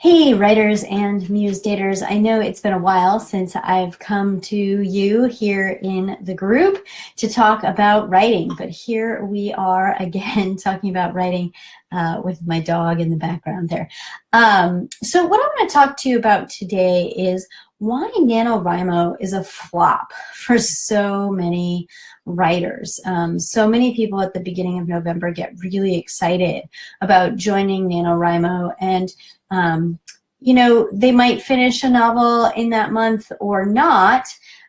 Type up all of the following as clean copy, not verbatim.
Hey, writers and muse daters. I know it's been a while since I've come to you here in the group to talk about writing, but here we are again talking about writing with my dog in the background there. So what I want to talk to you about today is why NanoWrimo is a flop for so many writers. So many people at the beginning of November get really excited about joining NanoWrimo, and you know, they might finish a novel in that month or not,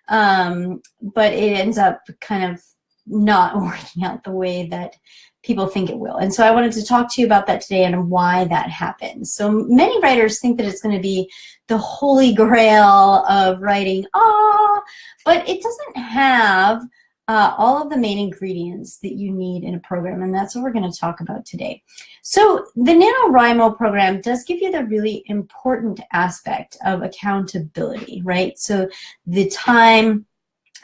but it ends up kind of not working out the way that people think it will. And so I wanted to talk to you about that today and why that happens. So many writers think that it's going to be the holy grail of writing, but it doesn't have all of the main ingredients that you need in a program, and that's what we're going to talk about today. So the NanoWrimo program does give you the really important aspect of accountability, right? So the time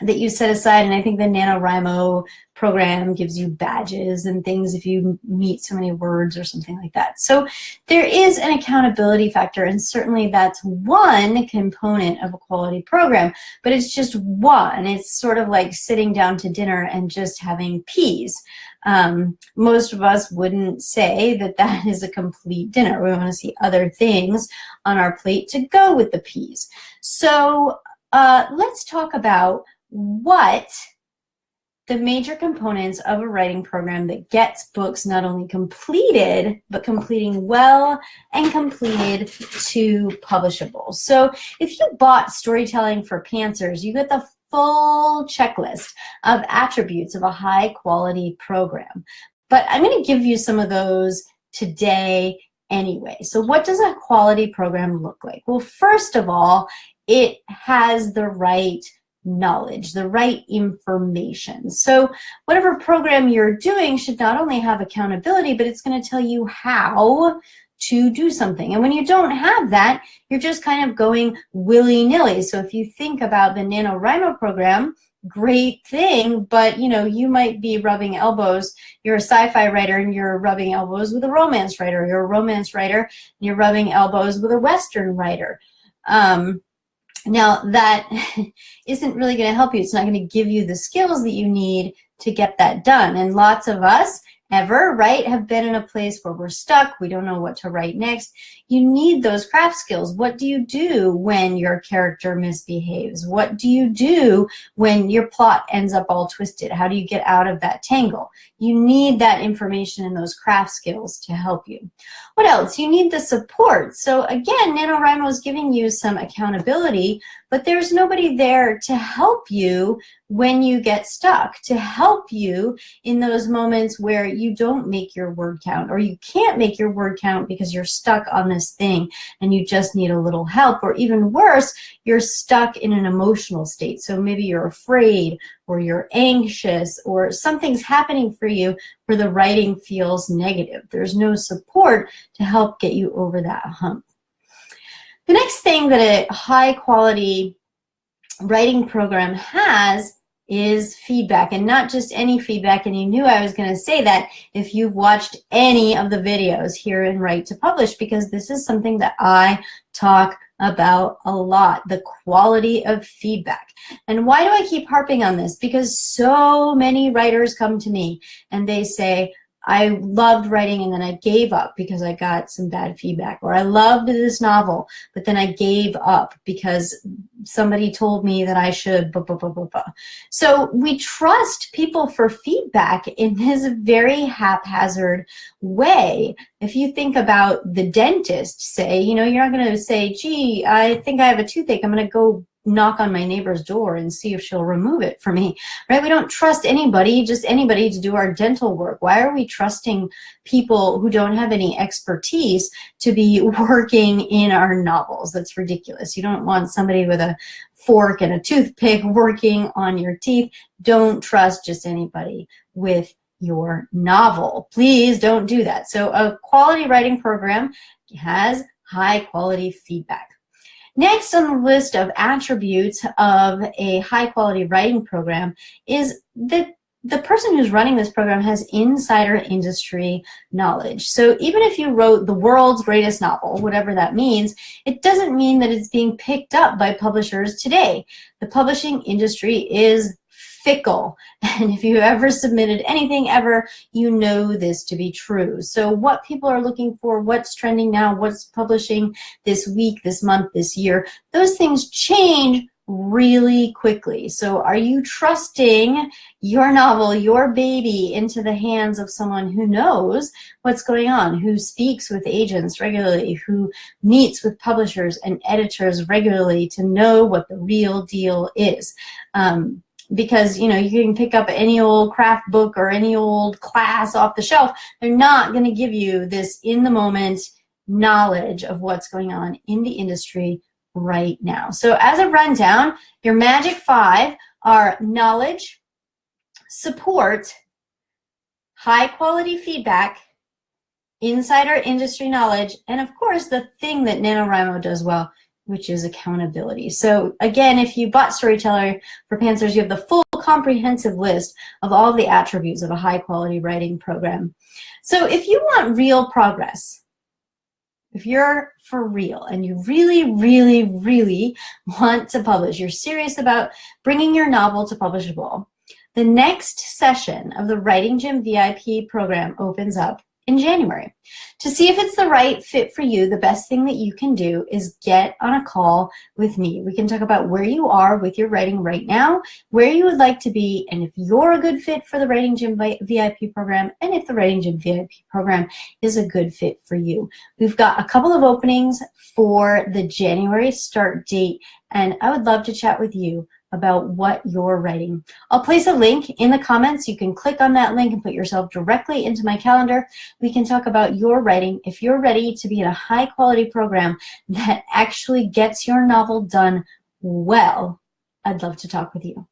that you set aside, and I think the NanoWrimo program gives you badges and things if you meet so many words or something like that. So there is an accountability factor, and certainly that's one component of a quality program, but it's just one. It's sort of like sitting down to dinner and just having peas. Most of us wouldn't say that that is a complete dinner. We want to see other things on our plate to go with the peas. So let's talk about what the major components of a writing program that gets books not only completed, but completing well and completed to publishable. So if you bought Storytelling for Pantsers, you get the full checklist of attributes of a high quality program. But I'm going to give you some of those today anyway. So what does a quality program look like? Well, first of all, it has the right knowledge, the right information. So whatever program you're doing should not only have accountability, but it's going to tell you how to do something. And when you don't have that, you're just kind of going willy-nilly. So if you think about the NanoWrimo program, great thing, but you know, you might be rubbing elbows. You're a sci-fi writer and you're rubbing elbows with a romance writer. You're a romance writer and you're rubbing elbows with a Western writer. Now, that isn't really going to help you. It's not going to give you the skills that you need to get that done. And lots of us right, have been in a place where we're stuck. We don't know what to write next. You need those craft skills. What do you do when your character misbehaves? What do you do when your plot ends up all twisted? How do you get out of that tangle? You need that information and those craft skills to help you. What else? You need the support. So again, NanoWrimo is giving you some accountability, but there's nobody there to help you when you get stuck, to help you in those moments where you don't make your word count, or you can't make your word count because you're stuck on this thing and you just need a little help, or even worse, you're stuck in an emotional state. So maybe you're afraid or you're anxious or something's happening for you where the writing feels negative. There's no support to help get you over that hump. The next thing that a high quality writing program has is feedback, and not just any feedback. And you knew I was going to say that if you've watched any of the videos here in Write to Publish, because this is something that I talk about a lot, the quality of feedback. And why do I keep harping on this? Because so many writers come to me and they say, I loved writing and then I gave up because I got some bad feedback, or I loved this novel, but then I gave up because somebody told me that I should, blah, blah, blah, blah, blah. So we trust people for feedback in this very haphazard way. If you think about the dentist, say, you know, you're not going to say, gee, I think I have a toothache. I'm going to go knock on my neighbor's door and see if she'll remove it for me, right? We don't trust anybody, just anybody, to do our dental work. Why are we trusting people who don't have any expertise to be working in our novels? That's ridiculous. You don't want somebody with a fork and a toothpick working on your teeth. Don't trust just anybody with your novel. Please don't do that. So a quality writing program has high quality feedback. Next on the list of attributes of a high quality writing program is that the person who's running this program has insider industry knowledge. So even if you wrote the world's greatest novel, whatever that means, it doesn't mean that it's being picked up by publishers today. The publishing industry is fickle. And if you ever submitted anything ever, you know this to be true. So what people are looking for, what's trending now, what's publishing this week, this month, this year, those things change really quickly. So are you trusting your novel, your baby, into the hands of someone who knows what's going on, who speaks with agents regularly, who meets with publishers and editors regularly to know what the real deal is? Because, you know, you can pick up any old craft book or any old class off the shelf. They're not going to give you this in-the-moment knowledge of what's going on in the industry right now. So as a rundown, your magic 5 are knowledge, support, high-quality feedback, insider industry knowledge, and of course the thing that NanoWrimo does well, which is accountability. So again, if you bought Storyteller for Pantsers, you have the full comprehensive list of all the attributes of a high-quality writing program. So if you want real progress, if you're for real and you really, really, really want to publish, you're serious about bringing your novel to publishable, the next session of the Writing Gym VIP program opens up in January. To see if it's the right fit for you, the best thing that you can do is get on a call with me. We can talk about where you are with your writing right now, where you would like to be, and if you're a good fit for the Writing Gym VIP program, and if the Writing Gym VIP program is a good fit for you. We've got a couple of openings for the January start date, and I would love to chat with you about what you're writing. I'll place a link in the comments. You can click on that link and put yourself directly into my calendar. We can talk about your writing. If you're ready to be in a high quality program that actually gets your novel done well, I'd love to talk with you.